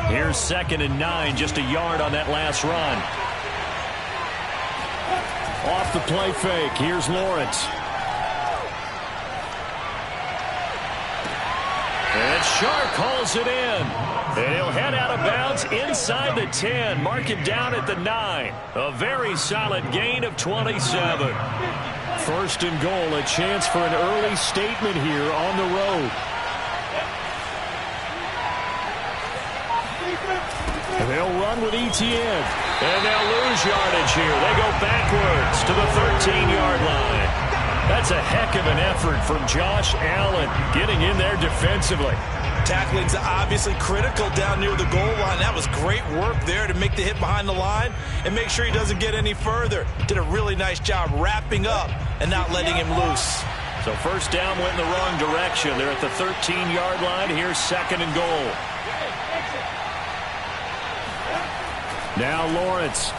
Here's 2nd and 9, just a yard on that last run. Off the play fake, here's Lawrence. And Shark calls it in. And he'll head out of bounds inside the 10. Mark him down at the 9. A very solid gain of 27. 1st and goal, a chance for an early statement here on the road. And they'll run with Etienne. And they'll lose yardage here. They go backwards to the 13-yard line. That's a heck of an effort from Josh Allen getting in there defensively. Tackling's obviously critical down near the goal line. That was great work there to make the hit behind the line and make sure he doesn't get any further. Did a really nice job wrapping up and not letting him loose. So 1st down went in the wrong direction. They're at the 13-yard line. Here's 2nd and goal. Now Lawrence.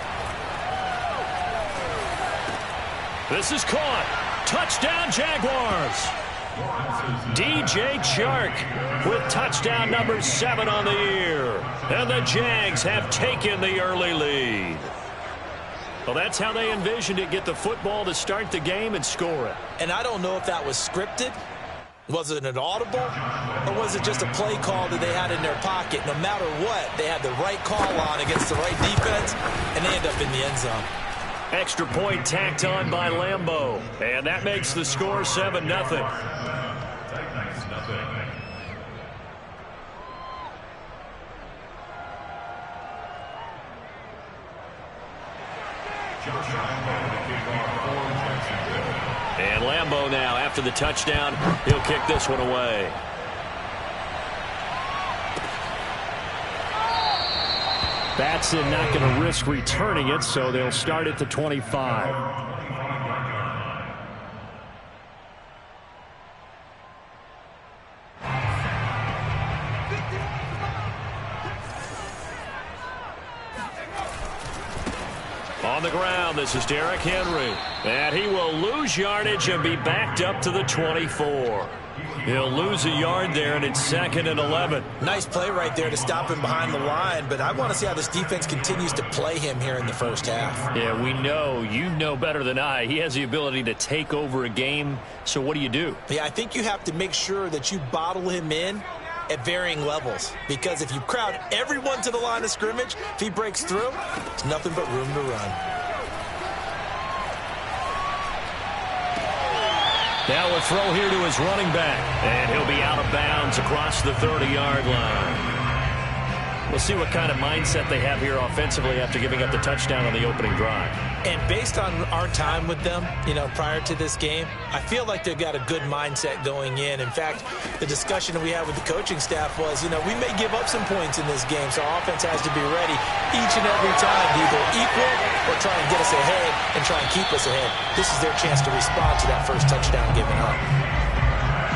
This is caught. Touchdown, Jaguars. DJ Chark with touchdown number 7 on the year. And the Jags have taken the early lead. Well, that's how they envisioned it. Get the football to start the game and score it. And I don't know if that was scripted. Was it an audible? Or was it just a play call that they had in their pocket? No matter what, they had the right call on against the right defense, and they end up in the end zone. Extra point tacked on by Lambeau. And that makes the score 7-0. And Lambeau now, after the touchdown, he'll kick this one away. Batson not going to risk returning it, so they'll start at the 25. On the ground, this is Derrick Henry. And he will lose yardage and be backed up to the 24. He'll lose a yard there, and it's 2nd and 11. Nice play right there to stop him behind the line, but I want to see how this defense continues to play him here in the first half. Yeah, we know. You know better than I. He has the ability to take over a game, so what do you do? Yeah, I think you have to make sure that you bottle him in at varying levels, because if you crowd everyone to the line of scrimmage, if he breaks through, there's nothing but room to run. Now a throw here to his running back, and he'll be out of bounds across the 30-yard line. We'll see what kind of mindset they have here offensively after giving up the touchdown on the opening drive. And based on our time with them, prior to this game, I feel like they've got a good mindset going in. In fact, the discussion that we had with the coaching staff was, we may give up some points in this game, so our offense has to be ready each and every time to either equal or try and get us ahead and try and keep us ahead. This is their chance to respond to that first touchdown given up.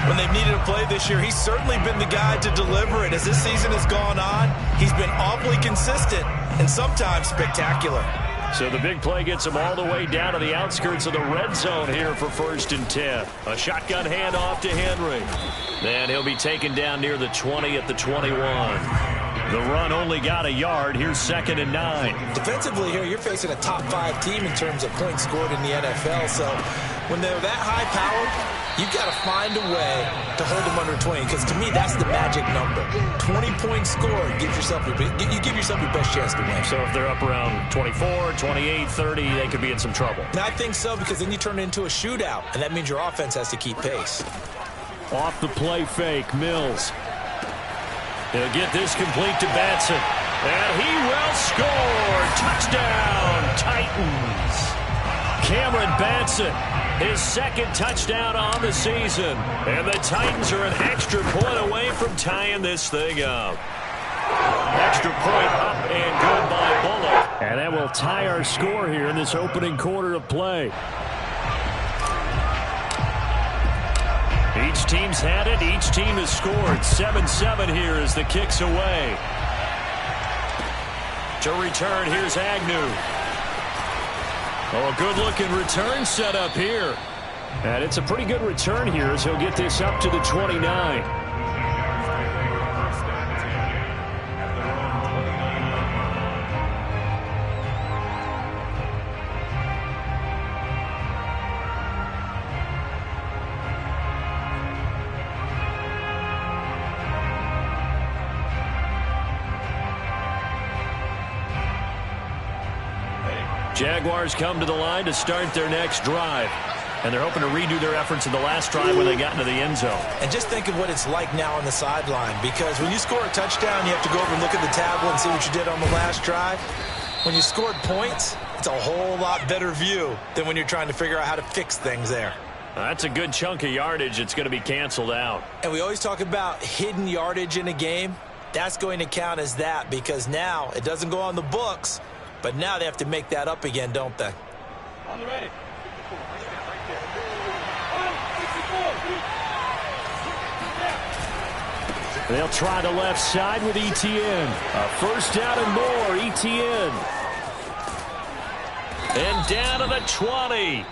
When they've needed a play this year, he's certainly been the guy to deliver it. As this season has gone on, he's been awfully consistent and sometimes spectacular. So the big play gets him all the way down to the outskirts of the red zone here for 1st and 10. A shotgun handoff to Henry. Then he'll be taken down near the 20 at the 21. The run only got a yard. Here's 2nd and 9. Defensively here, you're facing a top 5 team in terms of points scored in the NFL. So when they're that high-powered, you've got to find a way to hold them under 20, because to me, that's the magic number. 20 points scored, you give yourself your best chance to win. So if they're up around 24, 28, 30, they could be in some trouble. And I think so, because then you turn it into a shootout, and that means your offense has to keep pace. Off the play fake, Mills. He'll get this complete to Batson. And he will score. Touchdown, Titans. Cameron Batson, his 2nd touchdown on the season. And the Titans are an extra point away from tying this thing up. Extra point up and good by Bullock. And that will tie our score here in this opening quarter of play. Each team's had it. Each team has scored. 7-7 here as the kick's away. To return, here's Agnew. Oh, a good-looking return set up here. And it's a pretty good return here as he'll get this up to the 29. Jaguars come to the line to start their next drive. And they're hoping to redo their efforts in the last drive when they got into the end zone. And just think of what it's like now on the sideline, because when you score a touchdown, you have to go over and look at the tablet and see what you did on the last drive. When you scored points, it's a whole lot better view than when you're trying to figure out how to fix things there. That's a good chunk of yardage. It's going to be canceled out. And we always talk about hidden yardage in a game. That's going to count as that, because now it doesn't go on the books, but now they have to make that up again, don't they? On the ready. They'll try the left side with Etienne. A first down and more, Etienne. And down to the 20.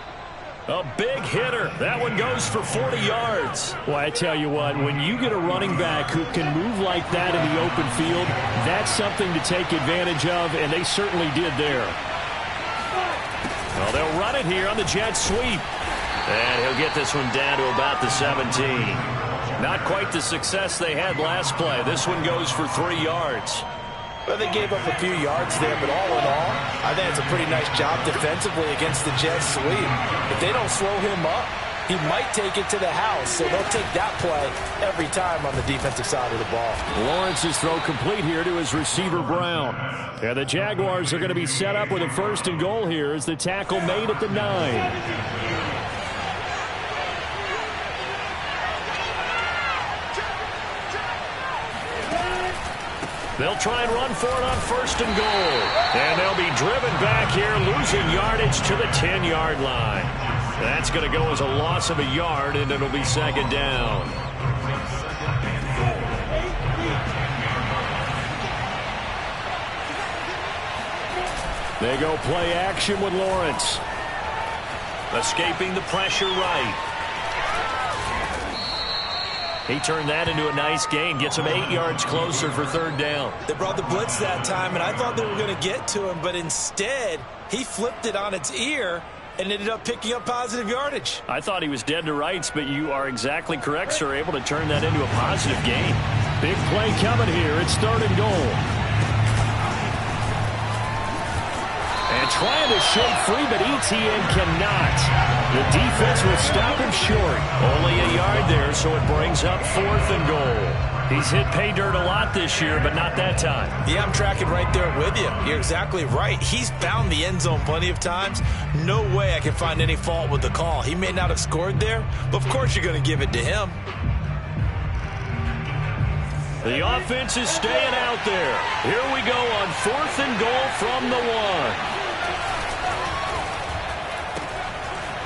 A big hitter. That one goes for 40 yards. Well, I tell you what, when you get a running back who can move like that in the open field, that's something to take advantage of, and they certainly did there. Well, they'll run it here on the jet sweep. And he'll get this one down to about the 17. Not quite the success they had last play. This one goes for 3 yards. Well, they gave up a few yards there, but all in all, I think it's a pretty nice job defensively against the jet sweep. If they don't slow him up, he might take it to the house, so they'll take that play every time on the defensive side of the ball. Lawrence's throw complete here to his receiver, Brown. And the Jaguars are going to be set up with a first and goal here as the tackle made at the 9. They'll try and run for it on first and goal. And they'll be driven back here, losing yardage to the 10-yard line. That's going to go as a loss of a yard, and it'll be second down. They go play action with Lawrence. Escaping the pressure right. He turned that into a nice gain, gets him 8 yards closer for third down. They brought the blitz that time, and I thought they were going to get to him, but instead, he flipped it on its ear and ended up picking up positive yardage. I thought he was dead to rights, but you are exactly correct, sir, able to turn that into a positive gain. Big play coming here. It's third and goal. And trying to shake free, but Etienne cannot. The defense will stop him short. Only a yard there, so it brings up fourth and goal. He's hit pay dirt a lot this year, but not that time. Yeah, I'm tracking right there with you. You're exactly right. He's found the end zone plenty of times. No way I can find any fault with the call. He may not have scored there, but of course you're going to give it to him. The offense is staying out there. Here we go on fourth and goal from the 1.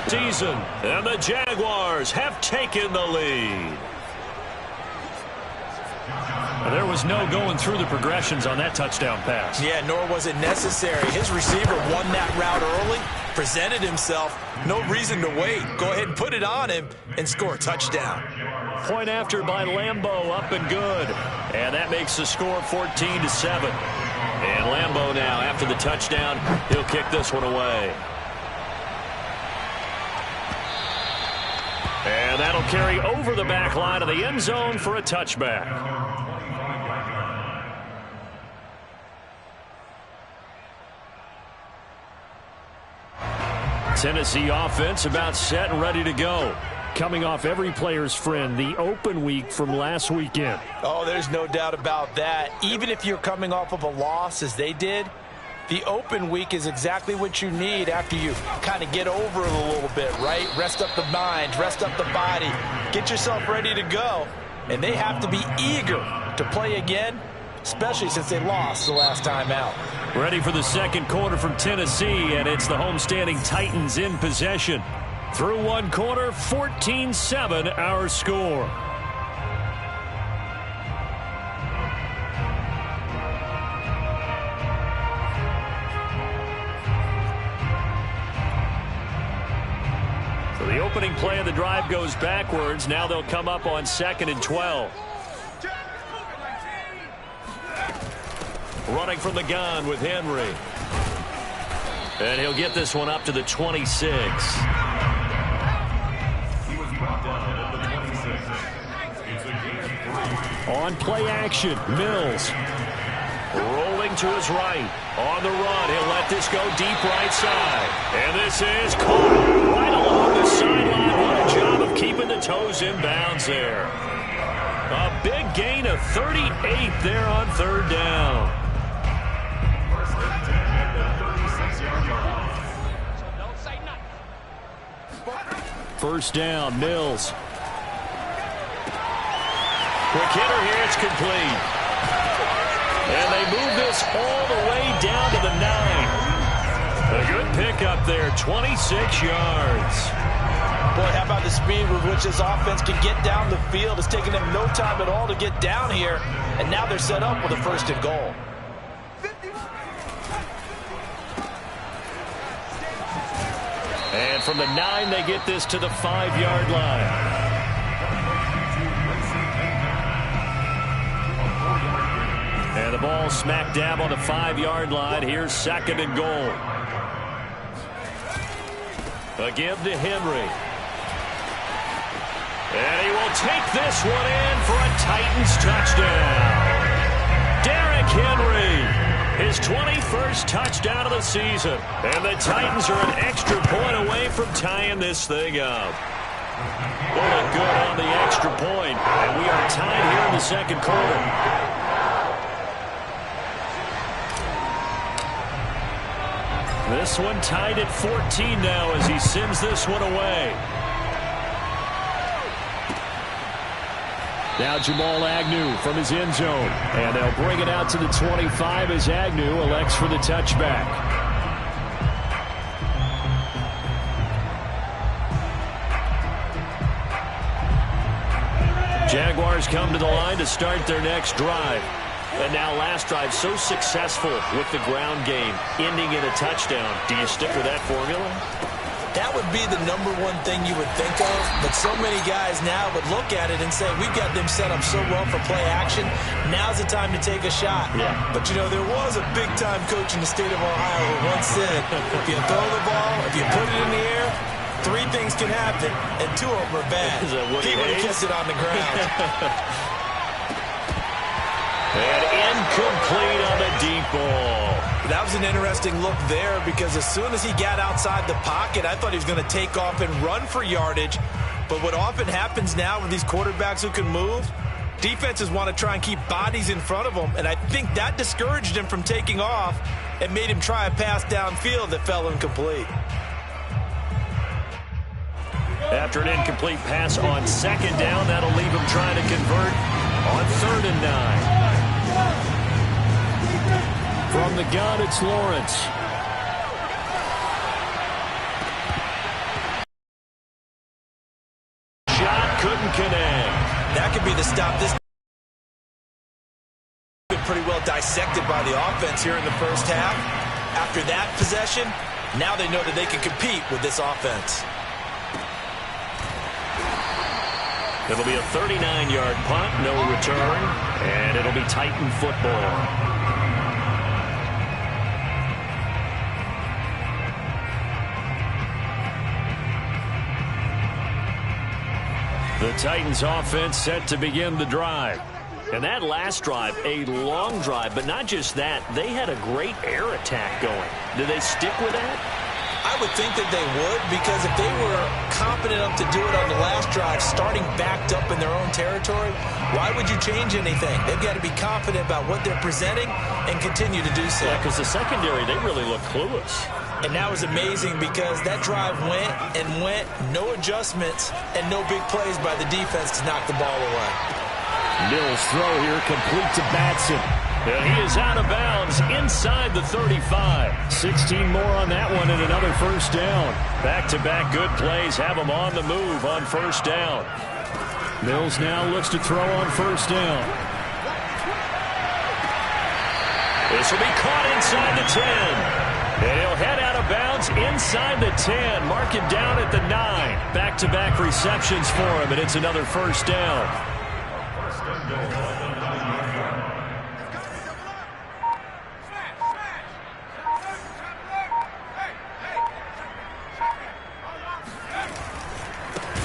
Season, and the Jaguars have taken the lead. There was no going through the progressions on that touchdown pass. Yeah, nor was it necessary. His receiver won that route early, presented himself. No reason to wait. Go ahead and put it on him and score a touchdown. Point after by Lambeau, up and good. And that makes the score 14-7. And Lambeau now, after the touchdown, he'll kick this one away. And that'll carry over the back line of the end zone for a touchback. Tennessee offense about set and ready to go. Coming off every player's friend, the open week from last weekend. Oh, there's no doubt about that. Even if you're coming off of a loss as they did, the open week is exactly what you need after you kind of get over it a little bit, right? Rest up the mind, rest up the body, get yourself ready to go. And they have to be eager to play again, especially since they lost the last time out. Ready for the second quarter from Tennessee, and it's the homestanding Titans in possession. Through one quarter, 14-7 our score. So the opening play of the drive goes backwards. Now they'll come up on 2nd and 12. Running from the gun with Henry. And he'll get this one up to the 26. On play action, Mills. Rolling him to his right. On the run, he'll let this go deep right side. And this is caught right along the sideline. What a job of keeping the toes in bounds there. A big gain of 38 there on third down. First down, Mills. Quick hitter here, it's complete. And they move this all the way down to the 9. A good pickup there, 26 yards. Boy, how about the speed with which this offense can get down the field? It's taken them no time at all to get down here, and now they're set up with a first and goal. And from the 9, they get this to the 5-yard line. And the ball smack dab on the 5-yard line. Here's second and goal. A give to Henry. And he will take this one in for a Titans touchdown. Derrick Henry. His 21st touchdown of the season. And the Titans are an extra point away from tying this thing up. Well, good on the extra point. And we are tied here in the second quarter. This one tied at 14 now as he sends this one away. Now Jamal Agnew from his end zone. And they'll bring it out to the 25 as Agnew elects for the touchback. Jaguars come to the line to start their next drive. And now last drive so successful with the ground game, ending in a touchdown. Do you stick with that formula? That would be the number one thing you would think of, but so many guys now would look at it and say, we've got them set up so well for play action, now's the time to take a shot. Yeah. But, you know, there was a big-time coach in the state of Ohio who once said, if you throw the ball, if you put it in the air, 3 things can happen, and 2 of them are bad. He would have kept it on the ground. And incomplete on the deep ball. That was an interesting look there because as soon as he got outside the pocket, I thought he was going to take off and run for yardage. But what often happens now with these quarterbacks who can move, defenses want to try and keep bodies in front of them, and I think that discouraged him from taking off and made him try a pass downfield that fell incomplete. After an incomplete pass on second down, that'll leave him trying to convert on 3rd and 9. From the gun, it's Lawrence. Shot couldn't connect. That could be the stop. This been pretty well dissected by the offense here in the first half. After that possession, now they know that they can compete with this offense. It'll be a 39-yard punt, no return, and it'll be Titan football. The Titans offense set to begin the drive. And that last drive, a long drive, but not just that, they had a great air attack going. Do they stick with that? I would think that they would, because if they were confident enough to do it on the last drive, starting backed up in their own territory, why would you change anything? They've got to be confident about what they're presenting and continue to do so. Yeah, because the secondary, they really look clueless. And that was amazing because that drive went and went, no adjustments, and no big plays by the defense to knock the ball away. Mills throw here complete to Batson. And he is out of bounds inside the 35. 16 more on that one and another first down. Back-to-back good plays have him on the move on first down. Mills now looks to throw on first down. This will be caught inside the 10. And he'll head out of bounds inside the 10. Mark it down at the 9. Back-to-back receptions for him, and it's another first down.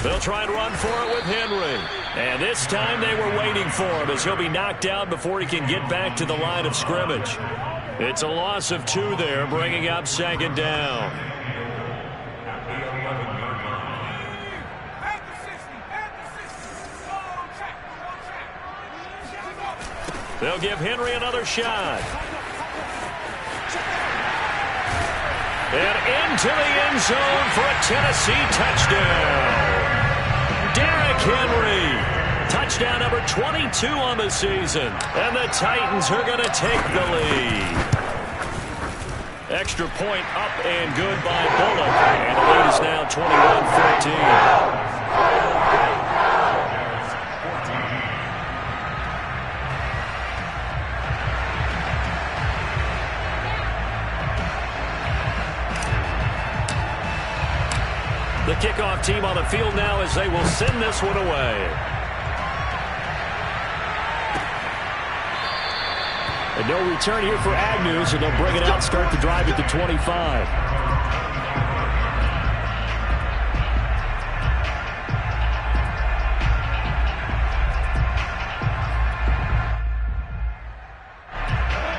They'll try and run for it with Henry. And this time they were waiting for him as he'll be knocked down before he can get back to the line of scrimmage. It's a loss of 2 there, bringing up second down. They'll give Henry another shot. And into the end zone for a Tennessee touchdown. Derrick Henry. Touchdown number 22 on the season. And the Titans are going to take the lead. Extra point up and good by Bullock. And the lead is now 21-14. The kickoff team on the field now as they will send this one away. And no return here for Agnew, so they'll bring it out, start the drive at the 25.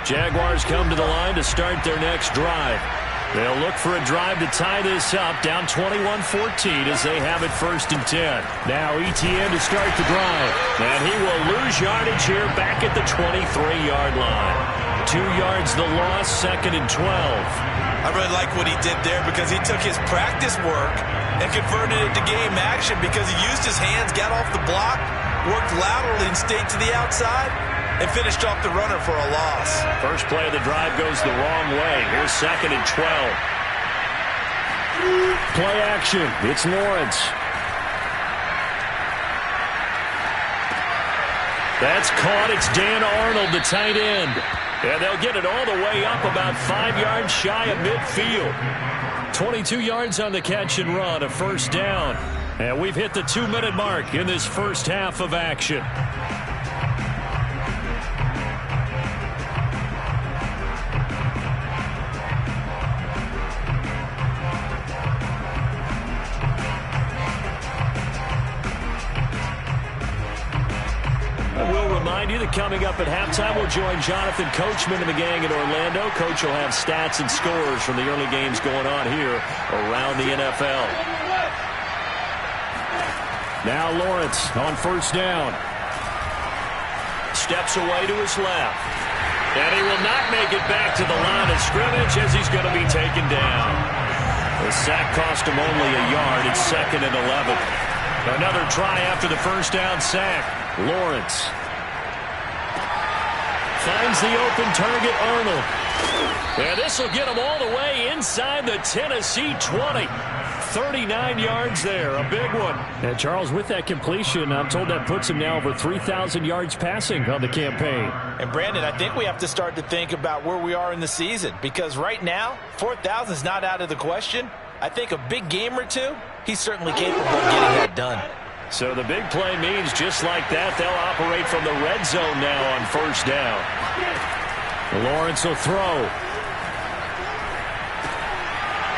Jaguars come to the line to start their next drive. They'll look for a drive to tie this up, down 21-14 as they have it 1st and 10. Now Etienne to start the drive. And he will lose yardage here back at the 23-yard line. 2 yards the loss, 2nd and 12. I really like what he did there because he took his practice work and converted it to game action because he used his hands, got off the block, worked laterally and stayed to the outside, and finished off the runner for a loss. First play of the drive goes the wrong way. Here's 2nd and 12. Play action. It's Lawrence. That's caught. It's Dan Arnold, the tight end. And they'll get it all the way up about 5 yards shy of midfield. 22 yards on the catch and run, a 1st down. And we've hit the 2-minute mark in this first half of action. Coming up at halftime, we'll join Jonathan Coachman and the gang in Orlando. Coach will have stats and scores from the early games going on here around the NFL. Now Lawrence on 1st down. Steps away to his left. And he will not make it back to the line of scrimmage as he's going to be taken down. The sack cost him only a yard. It's 2nd and 11. Another try after the 1st down sack. Lawrence finds the open target, Arnold. And this will get him all the way inside the Tennessee 20. 39 yards there, a big one. And Charles, with that completion, I'm told that puts him now over 3,000 yards passing on the campaign. And Brandon, I think we have to start to think about where we are in the season, because right now, 4,000 is not out of the question. I think a big game or two, he's certainly capable of getting that done. So the big play means just like that, they'll operate from the red zone now on 1st down. Lawrence will throw.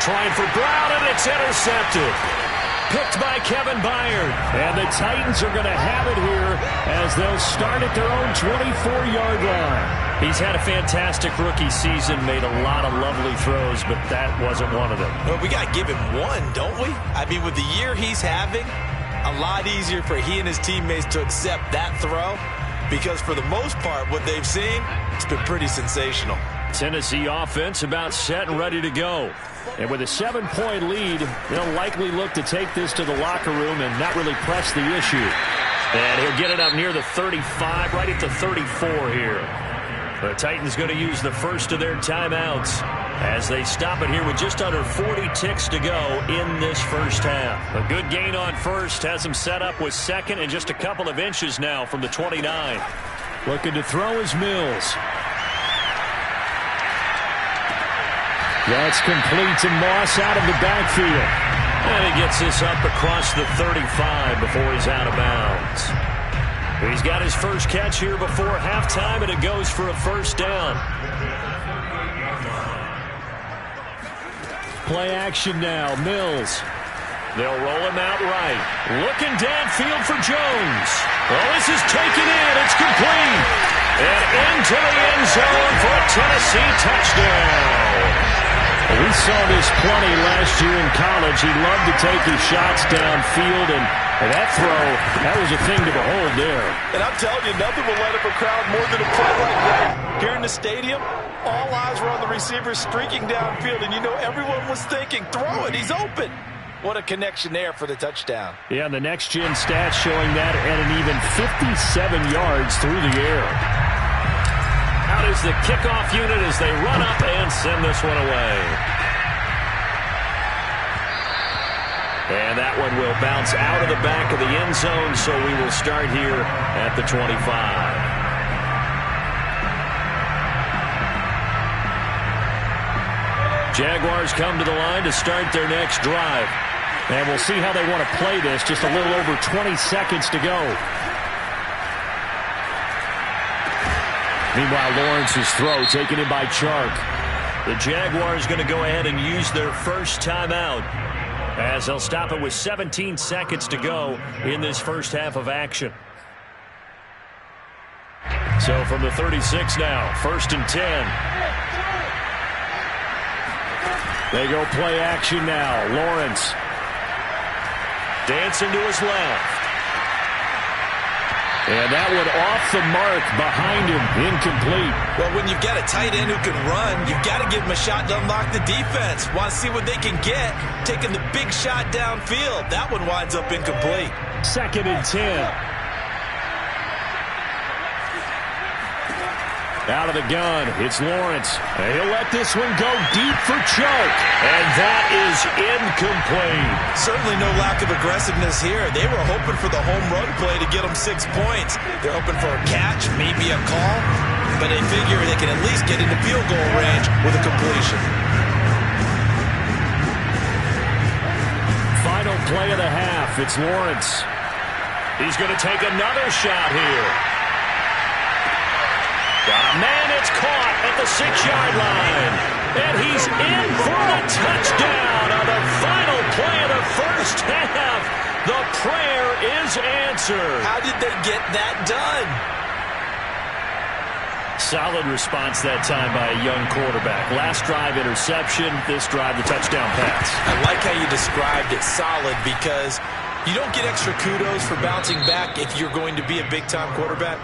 Trying for Brown, and it's intercepted. Picked by Kevin Byard. And the Titans are going to have it here as they'll start at their own 24-yard line. He's had a fantastic rookie season, made a lot of lovely throws, but that wasn't one of them. Well, we got to give him one, don't we? I mean, with the year he's having, a lot easier for he and his teammates to accept that throw because for the most part, what they've seen, it's been pretty sensational. Tennessee offense about set and ready to go. And with a 7-point lead, they'll likely look to take this to the locker room and not really press the issue. And he'll get it up near the 35, right at the 34 here. The Titans going to use the first of their timeouts as they stop it here with just under 40 ticks to go in this first half. A good gain on first has them set up with 2nd and just a couple of inches now from the 29. Looking to throw is Mills. That's complete to Moss out of the backfield. And he gets this up across the 35 before he's out of bounds. He's got his first catch here before halftime, and it goes for a 1st down. Play action now. Mills. They'll roll him out right. Looking downfield for Jones. Well, this is taken in. It's complete. And into the end zone for a Tennessee touchdown. We saw this plenty last year in college. He loved to take his shots downfield, and that throw, that was a thing to behold there. And I'm telling you, nothing will light up a crowd more than a play like that. Here in the stadium, all eyes were on the receiver streaking downfield, and you know everyone was thinking, throw it, he's open. What a connection there for the touchdown. Yeah, and the next-gen stats showing that at an even 57 yards through the air. Out is the kickoff unit as they run up and send this one away. And that one will bounce out of the back of the end zone, so we will start here at the 25. Jaguars come to the line to start their next drive. And we'll see how they want to play this. Just a little over 20 seconds to go. Meanwhile, Lawrence's throw taken in by Chark. The Jaguars going to go ahead and use their first timeout as they'll stop it with 17 seconds to go in this first half of action. So from the 36 now, 1st and 10. They go play action now. Lawrence dancing to his left. And that one off the mark behind him, incomplete. Well, when you've got a tight end who can run, you've got to give him a shot to unlock the defense. Want to see what they can get, taking the big shot downfield. That one winds up incomplete. 2nd and 10. Out of the gun, it's Lawrence. And he'll let this one go deep for Chark. And that is incomplete. Certainly no lack of aggressiveness here. They were hoping for the home run play to get them 6 points. They're hoping for a catch, maybe a call. But they figure they can at least get into field goal range with a completion. Final play of the half, it's Lawrence. He's going to take another shot here. Got a man, it's caught at the 6-yard line. And he's in for the touchdown on the final play of the first half. The prayer is answered. How did they get that done? Solid response that time by a young quarterback. Last drive, interception. This drive, the touchdown pass. I like how you described it, solid, because you don't get extra kudos for bouncing back if you're going to be a big-time quarterback.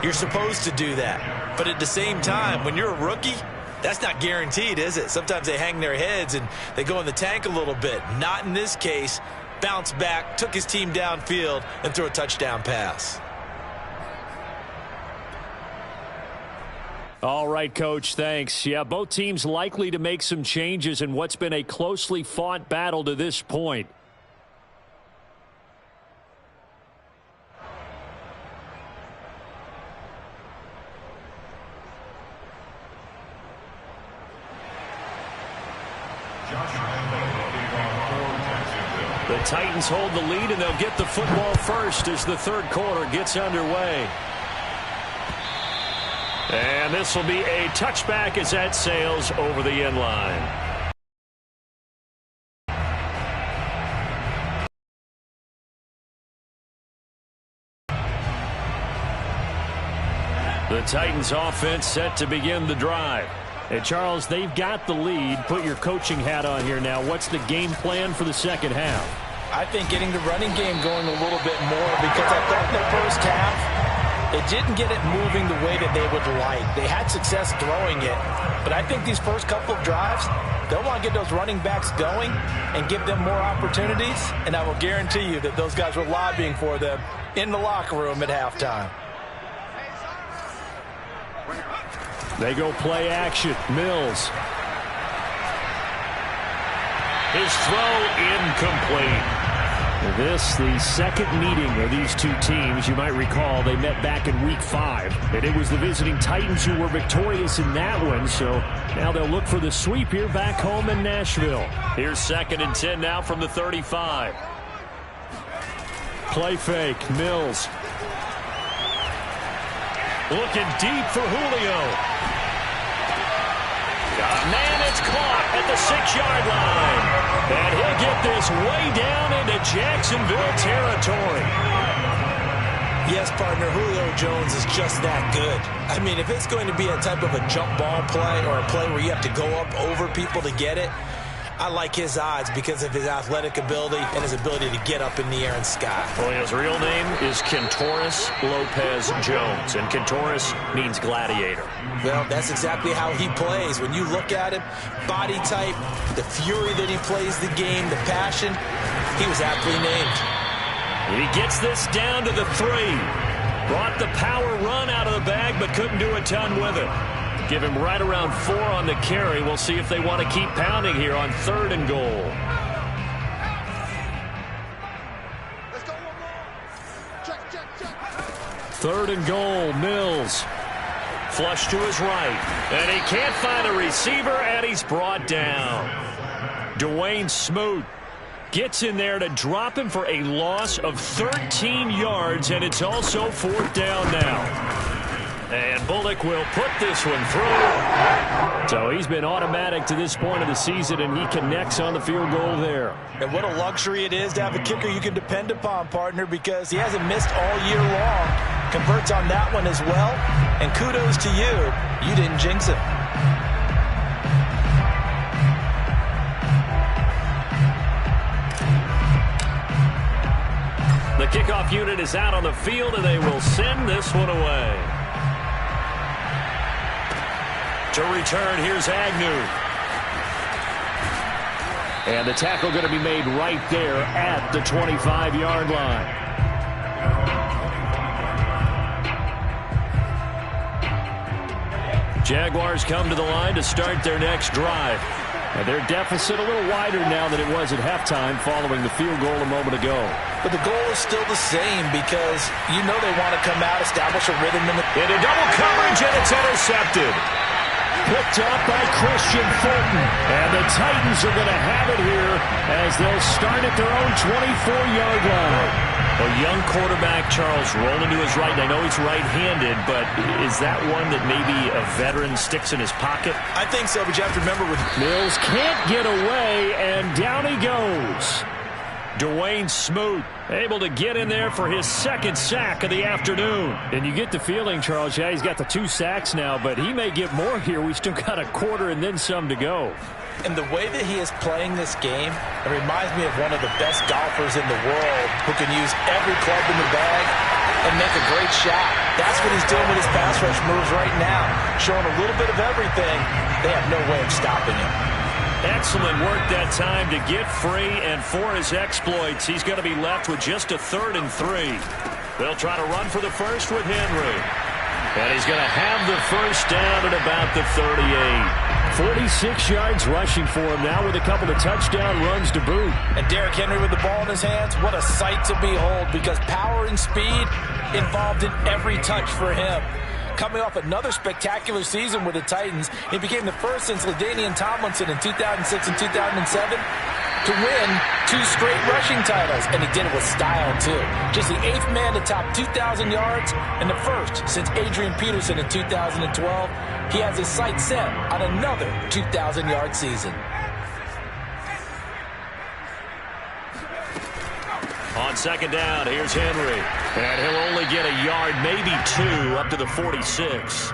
You're supposed to do that. But at the same time, when you're a rookie, that's not guaranteed, is it? Sometimes they hang their heads and they go in the tank a little bit. Not in this case. Bounced back, took his team downfield, and threw a touchdown pass. All right, Coach, thanks. Yeah, both teams likely to make some changes in what's been a closely fought battle to this point. The Titans hold the lead, and they'll get the football first as the third quarter gets underway. And this will be a touchback as that sails over the end line. The Titans offense set to begin the drive. Hey, Charles, they've got the lead. Put your coaching hat on here now. What's the game plan for the second half? I think getting the running game going a little bit more, because I thought in the first half, it didn't get it moving the way that they would like. They had success throwing it, but I think these first couple of drives, they'll want to get those running backs going and give them more opportunities, and I will guarantee you that those guys were lobbying for them in the locker room at halftime. They go play action. Mills. His throw incomplete. This, the second meeting of these two teams. You might recall they met back in Week 5. And it was the visiting Titans who were victorious in that one. So now they'll look for the sweep here back home in Nashville. Here's 2nd and 10 now from the 35. Play fake. Mills. Looking deep for Julio. Man, it's caught at the 6-yard line. And he'll get this way down into Jacksonville territory. Yes, partner, Julio Jones is just that good. I mean, if it's going to be a type of a jump ball play or a play where you have to go up over people to get it, I like his odds because of his athletic ability and his ability to get up in the air and sky. Well, his real name is Kentoris Lopez-Jones, and Kentoris means gladiator. Well, that's exactly how he plays. When you look at him, body type, the fury that he plays the game, the passion, he was aptly named. He gets this down to the 3. Brought the power run out of the bag, but couldn't do a ton with it. Give him right around 4 on the carry. We'll see if they want to keep pounding here on 3rd and goal. Let's go one more. Check. 3rd and goal, Mills. Flush to his right. And he can't find a receiver, and he's brought down. Dwayne Smoot gets in there to drop him for a loss of 13 yards, and it's also 4th down now. And Bullock will put this one through. So he's been automatic to this point of the season, and he connects on the field goal there. And what a luxury it is to have a kicker you can depend upon, partner, because he hasn't missed all year long. Converts on that one as well. And kudos to you. You didn't jinx him. The kickoff unit is out on the field, and they will send this one away. To return, here's Agnew. And the tackle going to be made right there at the 25-yard line. Jaguars come to the line to start their next drive. And their deficit a little wider now than it was at halftime following the field goal a moment ago. But the goal is still the same because you know they want to come out, establish a rhythm into double coverage, and it's intercepted. Picked up by Christian Fulton. And the Titans are going to have it here as they'll start at their own 24-yard line. A young quarterback, Charles, rolling to his right. And I know he's right-handed, but is that one that maybe a veteran sticks in his pocket? I think so, but you have to remember with Mills can't get away, and down he goes. Dwayne Smoot able to get in there for his 2nd sack of the afternoon. And you get the feeling, Charles, yeah, he's got the 2 sacks now, but he may get more here. We still got a quarter and then some to go. And the way that he is playing this game, it reminds me of one of the best golfers in the world who can use every club in the bag and make a great shot. That's what he's doing with his pass rush moves right now. Showing a little bit of everything. They have no way of stopping him. Excellent work that time to get free, and for his exploits, he's going to be left with just a 3rd and 3. They'll try to run for the first with Henry. And he's going to have the first down at about the 38. 46 yards rushing for him now with a couple of touchdown runs to boot. And Derrick Henry with the ball in his hands, what a sight to behold, because power and speed involved in every touch for him. Coming off another spectacular season with the Titans, he became the first since LaDainian Tomlinson in 2006 and 2007 to win 2 straight rushing titles, and he did it with style, too. Just the 8th man to top 2,000 yards and the first since Adrian Peterson in 2012. He has his sights set on another 2,000-yard season. On 2nd down, here's Henry. And he'll only get a yard, maybe 2, up to the 46.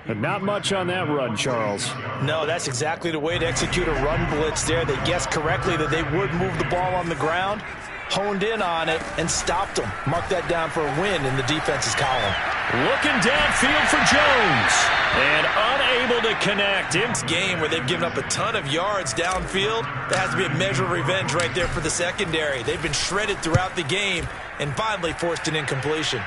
And not much on that run, Charles. No, that's exactly the way to execute a run blitz there. They guessed correctly that they would move the ball on the ground, honed in on it, and stopped them. Mark that down for a win in the defense's column. Looking downfield for Jones. And unable to connect. In this game where they've given up a ton of yards downfield, that has to be a measure of revenge right there for the secondary. They've been shredded throughout the game and finally forced an incompletion.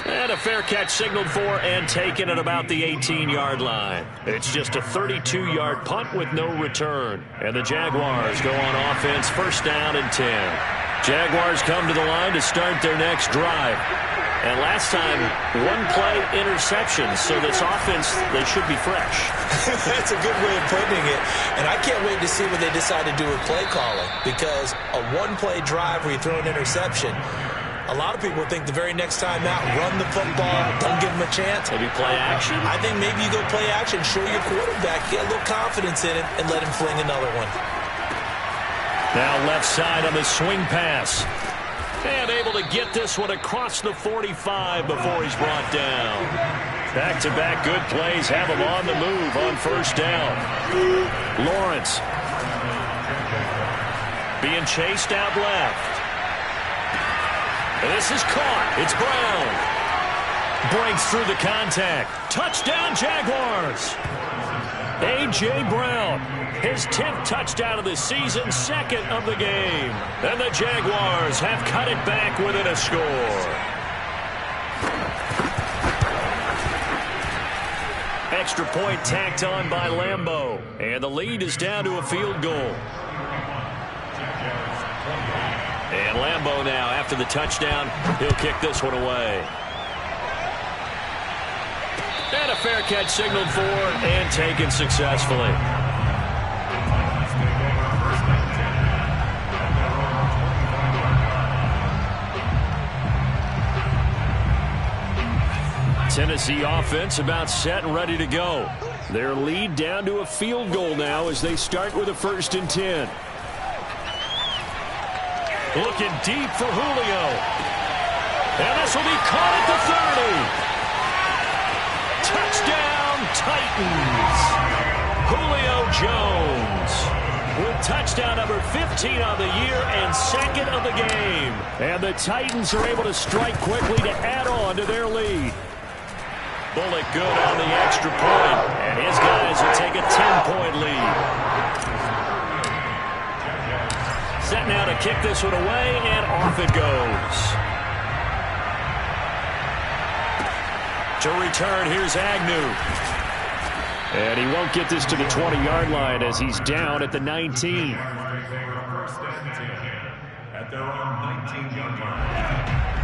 And a fair catch signaled for and taken at about the 18-yard line. It's just a 32-yard punt with no return. And the Jaguars go on offense, 1st down and 10. Jaguars come to the line to start their next drive. And last time, 1-play interception. So this offense, they should be fresh. That's a good way of putting it. And I can't wait to see what they decide to do with play calling. Because a 1-play drive where you throw an interception, a lot of people think the very next time out, run the football, don't give them a chance. Maybe play action? I think maybe you go play action, show your quarterback, get a little confidence in it, and let him fling another one. Now left side on the swing pass. And able to get this one across the 45 before he's brought down. Back-to-back good plays have him on the move on first down. Lawrence being chased out left. And this is caught. It's Brown. Breaks through the contact. Touchdown, Jaguars. A.J. Brown, his 10th touchdown of the season, second of the game. And the Jaguars have cut it back within a score. Extra point tacked on by Lambeau. And the lead is down to a field goal. And Lambeau now, after the touchdown, he'll kick this one away. And a fair catch signaled for and taken successfully. Tennessee offense about set and ready to go. Their lead down to a field goal now as they start with a 1st and 10. Looking deep for Julio. And this will be caught at the 30. Touchdown, Titans. Julio Jones with touchdown number 15 on the year and second of the game. And the Titans are able to strike quickly to add on to their lead. Bullock good on the extra point, and his guys will take a 10-point lead. Set now to kick this one away, and off it goes. To return, here's Agnew. And he won't get this to the 20-yard line as he's down at the 19.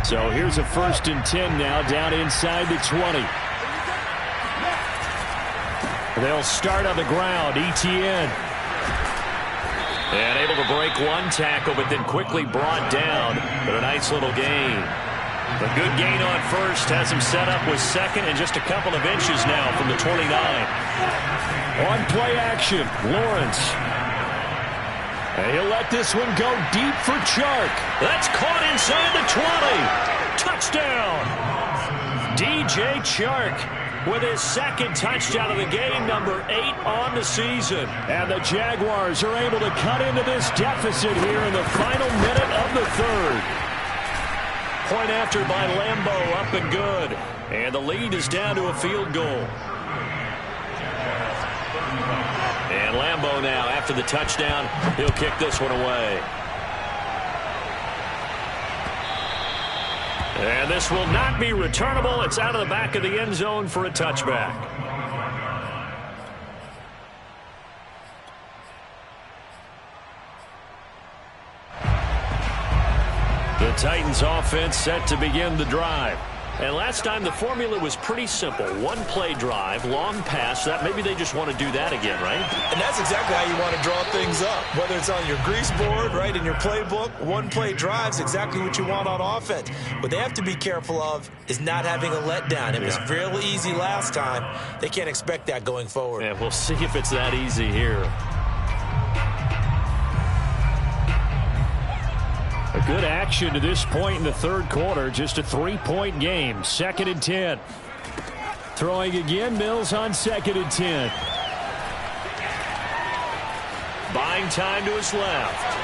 So here's a 1st and 10 now down inside the 20. They'll start on the ground. Etienne. And able to break one tackle, but then quickly brought down. But a nice little gain. A good gain on first has him set up with second and just a couple of inches now from the 29. On play action, Lawrence. And he'll let this one go deep for Chark. That's caught inside the 20. Touchdown. DJ Chark with his second touchdown of the game, number 8 on the season. And the Jaguars are able to cut into this deficit here in the final minute of the 3rd. Point after by Lambeau, up and good. And the lead is down to a field goal. And Lambeau now, after the touchdown, he'll kick this one away. And this will not be returnable. It's out of the back of the end zone for a touchback. The Titans offense set to begin the drive. And last time the formula was pretty simple. One play drive, long pass. That maybe they just want to do that again, right? And that's exactly how you want to draw things up. Whether it's on your grease board, right, in your playbook, one play drive's exactly what you want on offense. What they have to be careful of is not having a letdown. It was real easy last time. They can't expect that going forward. And we'll see if it's that easy here. A good action to this point in the 3rd quarter. Just a 3-point game. 2nd and 10. Throwing again, Mills on 2nd and 10. Buying time to his left.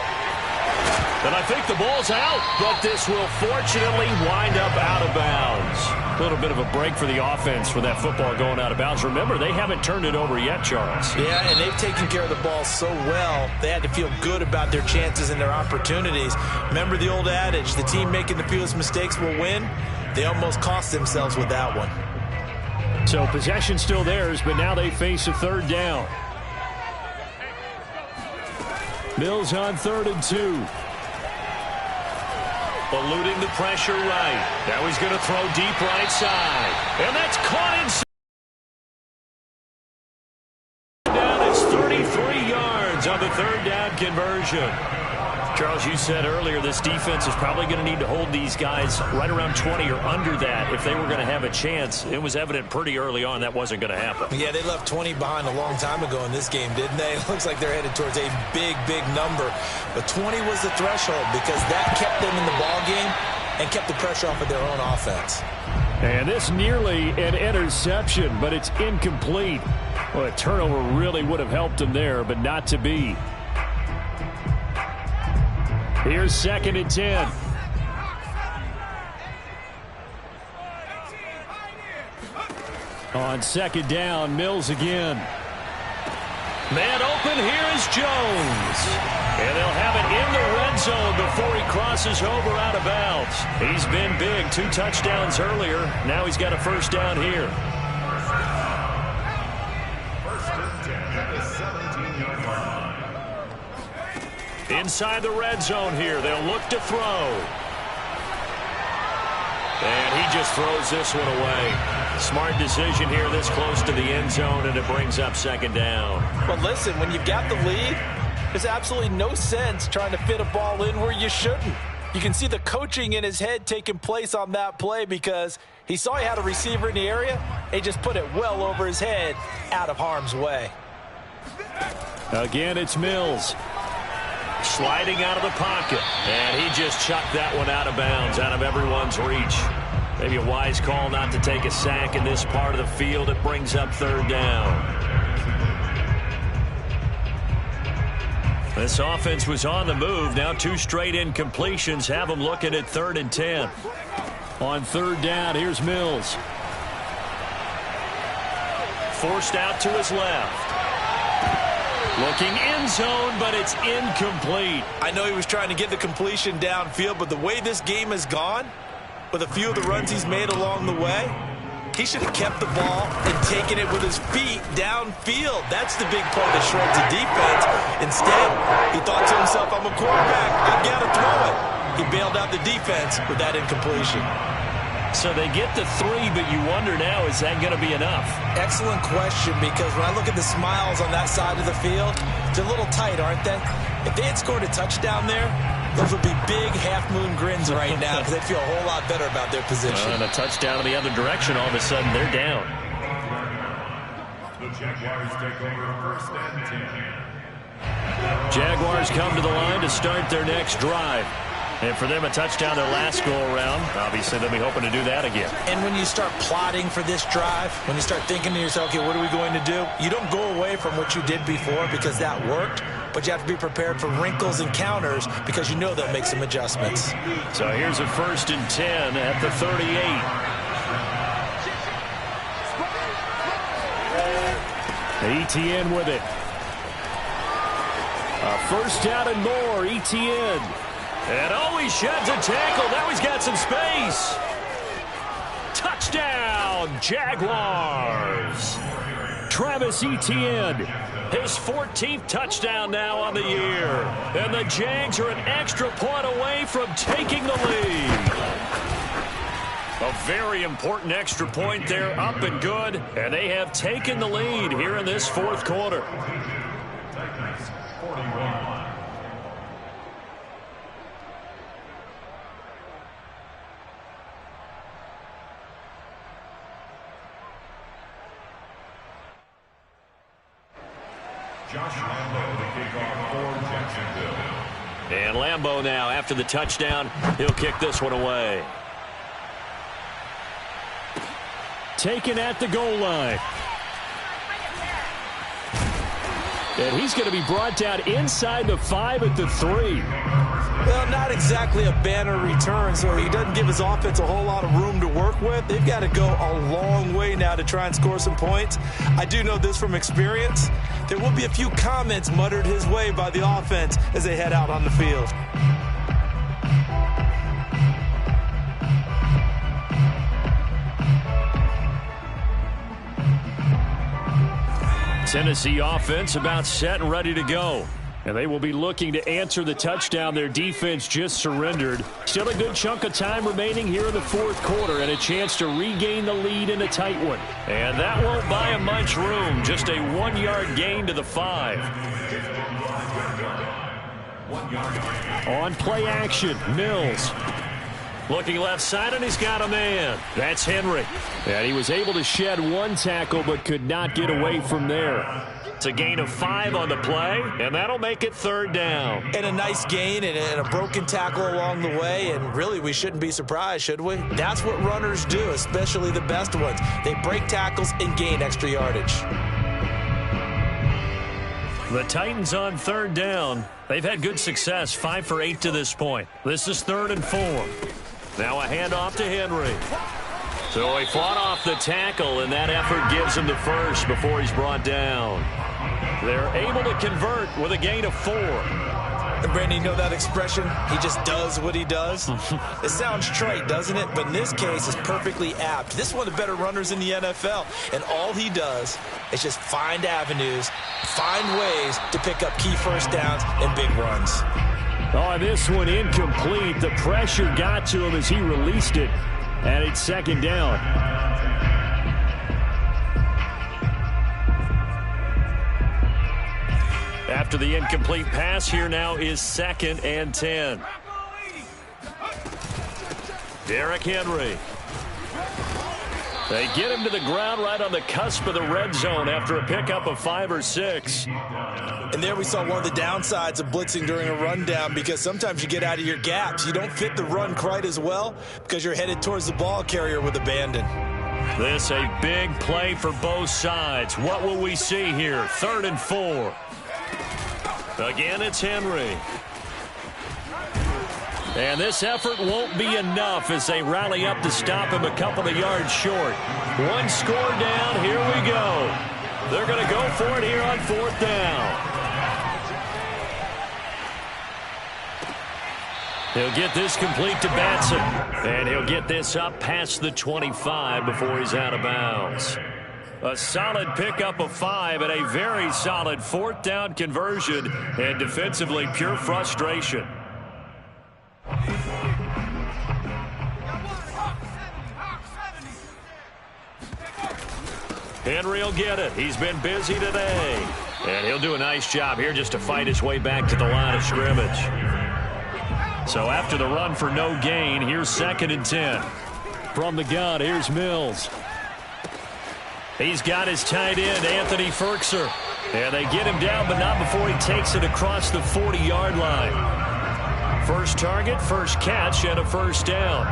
And I think the ball's out, but this will fortunately wind up out of bounds. A little bit of a break for the offense with that football going out of bounds. Remember, they haven't turned it over yet, Charles. Yeah, and they've taken care of the ball so well, they had to feel good about their chances and their opportunities. Remember the old adage, the team making the fewest mistakes will win? They almost cost themselves with that one. So possession still theirs, but now they face a 3rd down. Mills on 3rd and 2. Eluding the pressure right. Now he's going to throw deep right side. And that's caught inside. Down, it's 33 yards on the 3rd down conversion. Charles, you said earlier this defense is probably going to need to hold these guys right around 20 or under that if they were going to have a chance. It was evident pretty early on that wasn't going to happen. Yeah, they left 20 behind a long time ago in this game, didn't they? It looks like they're headed towards a big, big number. But 20 was the threshold because that kept them in the ball game and kept the pressure off of their own offense. And this nearly an interception, but it's incomplete. Well, a turnover really would have helped them there, but not to be. Here's 2nd and 10. On 2nd down, Mills again. Man open, here is Jones. And they'll have it in the red zone before he crosses over out of bounds. He's been big, 2 touchdowns earlier. Now he's got a first down here. Inside the red zone here, they'll look to throw. And he just throws this one away. Smart decision here this close to the end zone, and it brings up 2nd down. Well, listen, when you've got the lead, there's absolutely no sense trying to fit a ball in where you shouldn't. You can see the coaching in his head taking place on that play because he saw he had a receiver in the area, and he just put it well over his head out of harm's way. Again, it's Mills. Sliding out of the pocket, and he just chucked that one out of bounds, out of everyone's reach. Maybe a wise call not to take a sack in this part of the field. It brings up 3rd down. This offense was on the move. Now 2 straight incompletions have them looking at 3rd and 10. On 3rd down, here's Mills. Forced out to his left. Looking end zone, but it's incomplete. I know he was trying to get the completion downfield, but the way this game has gone, with a few of the runs he's made along the way, he should have kept the ball and taken it with his feet downfield. That's the big play that shreds the defense. Instead, he thought to himself, I'm a quarterback, I've got to throw it. He bailed out the defense with that incompletion. So they get the 3, but you wonder now, is that going to be enough? Excellent question, because when I look at the smiles on that side of the field, they're a little tight, aren't they? If they had scored a touchdown there, those would be big half-moon grins right now because they'd feel a whole lot better about their position. And a touchdown in the other direction, all of a sudden they're down. The Jaguars take over 1st and 10. Jaguars come to the line to start their next drive. And for them, a touchdown their last go-around. Obviously, they'll be hoping to do that again. And when you start plotting for this drive, when you start thinking to yourself, okay, what are we going to do? You don't go away from what you did before because that worked, but you have to be prepared for wrinkles and counters because you know they'll make some adjustments. So here's a 1st and 10 at the 38. Etienne with it. A 1st down and more, Etienne. And he sheds a tackle. Now he's got some space. Touchdown, Jaguars. Travis Etienne. His 14th touchdown now on the year. And the Jags are an extra point away from taking the lead. A very important extra point there, up and good. And they have taken the lead here in this 4th quarter. Josh Lambo, the kickoff for Jacksonville. And Lambo now, after the touchdown, he'll kick this one away. Taken at the goal line. And he's going to be brought down inside the 5 at the 3. Well, not exactly a banner return, so he doesn't give his offense a whole lot of room to work with. They've got to go a long way now to try and score some points. I do know this from experience. There will be a few comments muttered his way by the offense as they head out on the field. Tennessee offense about set and ready to go. And they will be looking to answer the touchdown their defense just surrendered. Still a good chunk of time remaining here in the 4th quarter and a chance to regain the lead in a tight one. And that won't buy them much room. Just a 1-yard gain to the 5. On play action, Mills. Looking left side, and he's got a man. That's Henry. And he was able to shed one tackle, but could not get away from there. It's a gain of 5 on the play, and that'll make it 3rd down. And a nice gain and a broken tackle along the way, and really we shouldn't be surprised, should we? That's what runners do, especially the best ones. They break tackles and gain extra yardage. The Titans on 3rd down. They've had good success, 5 for 8 to this point. This is 3rd and 4. Now a handoff to Henry. So he fought off the tackle, and that effort gives him the first before he's brought down. They're able to convert with a gain of 4. And Brandon, you know that expression? He just does what he does? It sounds trite, doesn't it? But in this case, it's perfectly apt. This is one of the better runners in the NFL, and all he does is just find avenues, find ways to pick up key first downs and big runs. Oh, this one incomplete. The pressure got to him as he released it, and it's 2nd down. After the incomplete pass, here now is 2nd and 10. Derrick Henry. They get him to the ground right on the cusp of the red zone after a pickup of 5 or 6. And there we saw one of the downsides of blitzing during a rundown, because sometimes you get out of your gaps. You don't fit the run quite as well because you're headed towards the ball carrier with abandon. This a big play for both sides. What will we see here? 3rd and 4. Again, it's Henry. And this effort won't be enough as they rally up to stop him a couple of yards short. 1 score down. Here we go. They're going to go for it here on 4th down. He'll get this complete to Batson. And he'll get this up past the 25 before he's out of bounds. A solid pickup of 5 and a very solid 4th down conversion, and defensively pure frustration. Henry will get it. He's been busy today. And he'll do a nice job here just to fight his way back to the line of scrimmage. So after the run for no gain, here's 2nd and 10. From the gun, here's Mills. He's got his tight end, Anthony Firkser. And they get him down, but not before he takes it across the 40-yard line. First target, first catch, and a 1st down.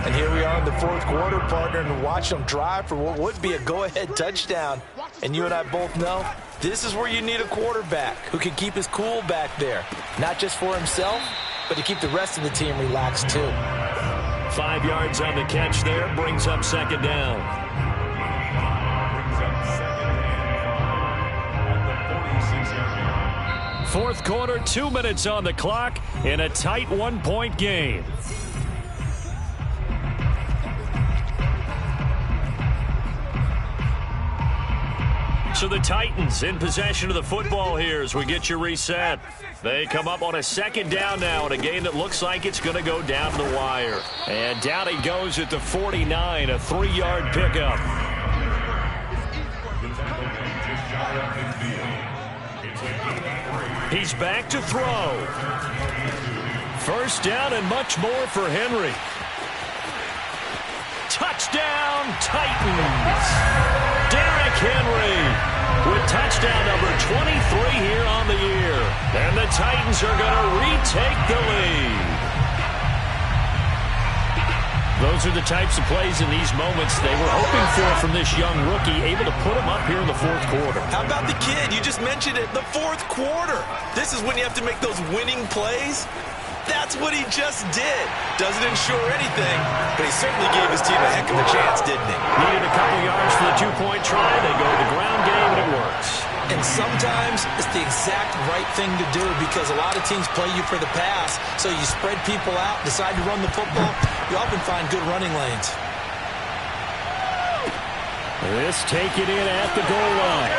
And here we are in the 4th quarter, partner, and watch them drive for what would be a go-ahead touchdown. And you and I both know this is where you need a quarterback who can keep his cool back there. Not just for himself, but to keep the rest of the team relaxed too. 5 yards on the catch there, brings up 2nd down. 4th quarter, 2 minutes on the clock in a tight 1-point game. So the Titans in possession of the football here as we get you reset. They come up on a 2nd down now in a game that looks like it's going to go down to the wire. And down he goes at the 49, a 3-yard pickup. He's back to throw. 1st down and much more for Henry. Touchdown, Titans. Derrick Henry with touchdown number 23 here on the year. And the Titans are going to retake the lead. Those are the types of plays in these moments they were hoping for from this young rookie, able to put him up here in the 4th quarter. How about the kid? You just mentioned it, the 4th quarter. This is when you have to make those winning plays. That's what he just did. Doesn't ensure anything, but he certainly gave his team a heck of a chance, didn't he? Needed a couple yards for the 2-point try. They go to the ground game, and it works. And sometimes it's the exact right thing to do because a lot of teams play you for the pass. So you spread people out, decide to run the football. You often find good running lanes. This taken in at the goal line.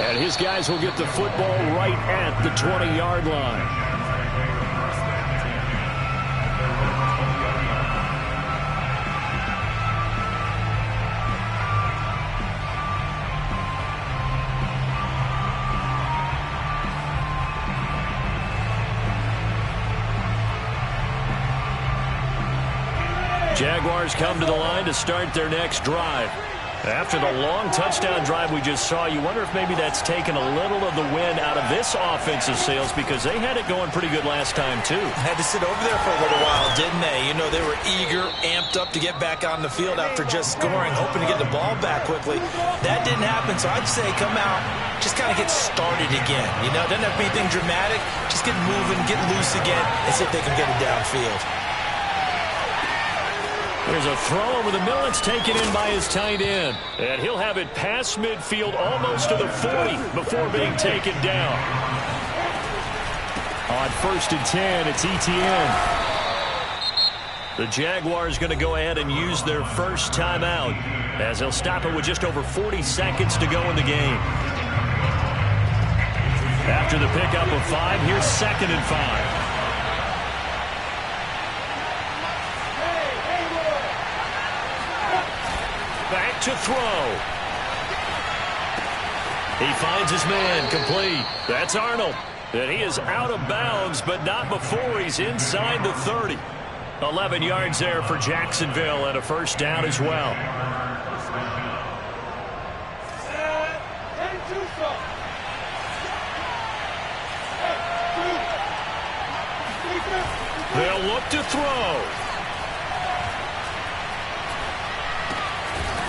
And his guys will get the football right at the 20-yard line. Jaguars come to the line to start their next drive. After the long touchdown drive we just saw, you wonder if maybe that's taken a little of the wind out of this offensive sails, because they had it going pretty good last time too. Had to sit over there for a little while, didn't they? You know, they were eager, amped up to get back on the field after just scoring, hoping to get the ball back quickly. That didn't happen, so I'd say come out, just kind of get started again. You know, it doesn't have to be anything dramatic. Just get moving, get loose again, and see if they can get it downfield. There's a throw over the middle. It's taken in by his tight end. And he'll have it past midfield almost to the 40 before being taken down. On 1st and 10, it's Etienne. The Jaguars going to go ahead and use their first timeout, as they'll stop it with just over 40 seconds to go in the game. After the pickup of 5, here's 2nd and 5. Back to throw. He finds his man, complete. That's Arnold. And he is out of bounds, but not before he's inside the 30. 11 yards there for Jacksonville, and a first down as well. They'll look to throw.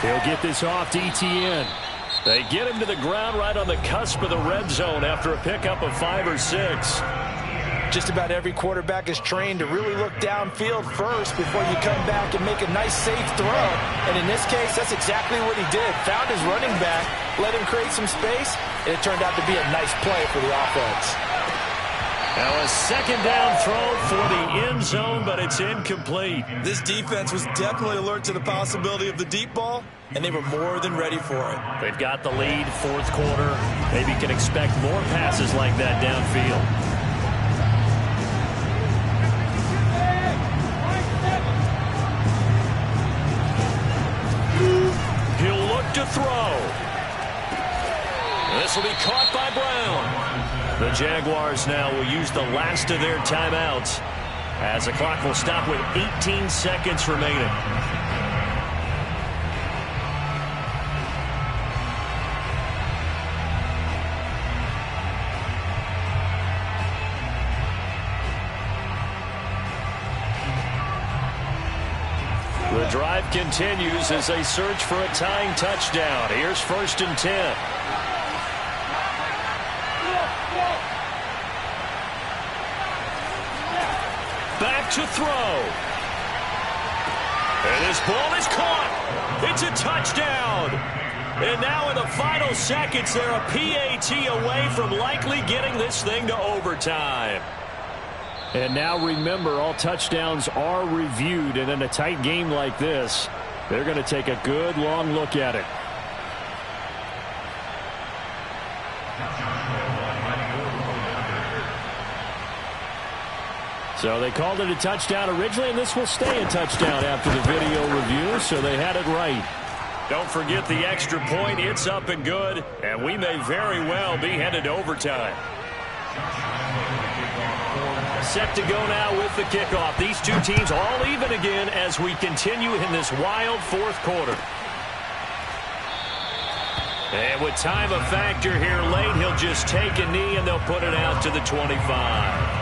He'll get this off to Etienne. They get him to the ground right on the cusp of the red zone after a pickup of 5 or 6. Just about every quarterback is trained to really look downfield first before you come back and make a nice, safe throw. And in this case, that's exactly what he did. Found his running back, let him create some space, and it turned out to be a nice play for the offense. Now a 2nd down throw for the end zone, but it's incomplete. This defense was definitely alert to the possibility of the deep ball, and they were more than ready for it. They've got the lead, 4th quarter. Maybe can expect more passes like that downfield. He'll look to throw. This will be caught by Brown. The Jaguars now will use the last of their timeouts, as the clock will stop with 18 seconds remaining. The drive continues as they search for a tying touchdown. Here's 1st and 10. Back to throw. And this ball is caught. It's a touchdown. And now in the final seconds, they're a PAT away from likely getting this thing to overtime. And now remember, all touchdowns are reviewed, and in a tight game like this, they're going to take a good long look at it. So they called it a touchdown originally, and this will stay a touchdown after the video review, so they had it right. Don't forget the extra point. It's up and good, and we may very well be headed to overtime. Set to go now with the kickoff. These two teams all even again as we continue in this wild 4th quarter. And with time a factor here late, he'll just take a knee and they'll put it out to the 25.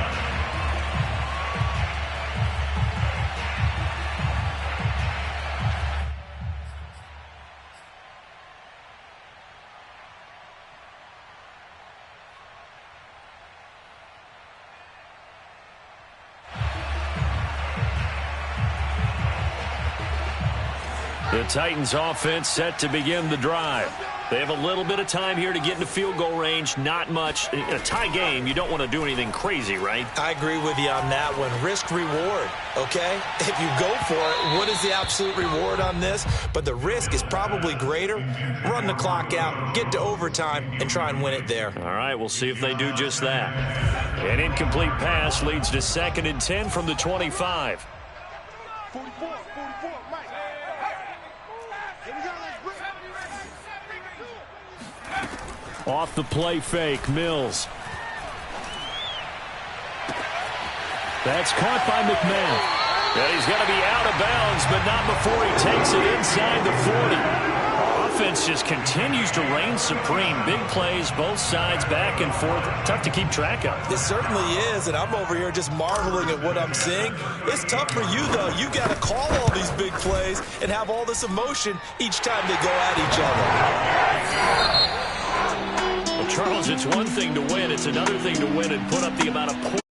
The Titans offense set to begin the drive. They have a little bit of time here to get into field goal range. Not much. In a tie game, you don't want to do anything crazy, right? I agree with you on that one. Risk reward, okay? If you go for it, what is the absolute reward on this? But the risk is probably greater. Run the clock out, get to overtime, and try and win it there. All right, we'll see if they do just that. An incomplete pass leads to 2nd and 10 from the 25. 44, Mike. Off the play fake, Mills. That's caught by McMahon. And he's going to be out of bounds, but not before he takes it inside the 40. Offense just continues to reign supreme. Big plays, both sides, back and forth. Tough to keep track of. It certainly is, and I'm over here just marveling at what I'm seeing. It's tough for you, though. You got to call all these big plays and have all this emotion each time they go at each other. Well, Charles, it's one thing to win. It's another thing to win and put up the amount of points.